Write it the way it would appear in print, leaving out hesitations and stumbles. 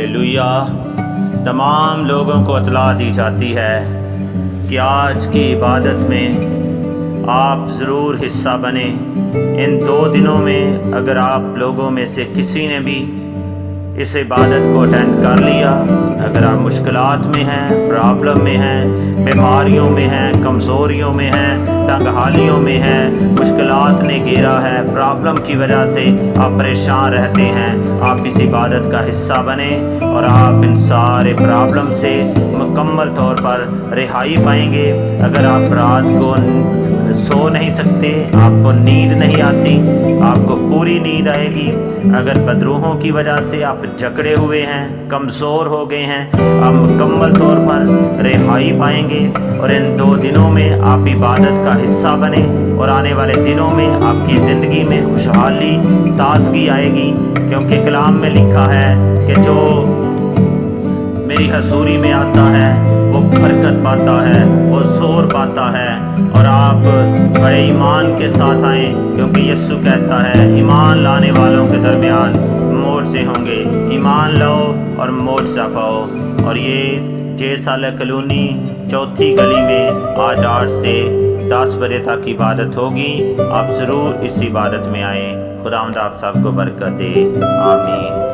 Hallelujah. तमाम लोगों को इत्तला दी जाती है कि आज की इबादत में आप ज़रूर हिस्सा बने। इन 2 दिनों में अगर आप लोगों में से किसी ने भी इस इबादत को अटेंड कर लिया, अगर आप मुश्किलात में हैं, प्रॉब्लम में हैं, बीमारियों में हैं, कमज़ोरियों में हैं, तंगहालियों में हैं, मुश्किलात ने घेरा है, प्रॉब्लम की वजह से आप परेशान रहते हैं, आप इस इबादत का हिस्सा बने और आप इन सारे प्रॉब्लम से मुकम्मल तौर पर रिहाई पाएंगे। अगर आप रात को सो नहीं सकते, आपको नींद नहीं आती, आपको पूरी नींद आएगी। अगर बदरूहों की वजह से आप जकड़े हुए हैं, कमज़ोर हो गए हैं, आप मुकम्मल तौर पर रिहाई पाएंगे और इन 2 दिनों में आप इबादत का हिस्सा बने और आने वाले दिनों में आपकी ज़िंदगी में खुशहाली, ताज़गी आएगी। क्योंकि कलाम में लिखा है कि जो मेरी हजूरी में आता है वो बरकत पाता है, वो ज़ोर पाता है। और आप बड़े ईमान के साथ आएँ, क्योंकि यीशु कहता है ईमान लाने वालों के दरमियान मोर्चे होंगे। ईमान लाओ और मोर्चा पाओ। और ये जे साले कॉलोनी 4थी गली में आज 8 से 10 बजे तक इबादत होगी। आप ज़रूर इस इबादत में आएँ। खुदावंद आप सबको बरकत दे। आमीन।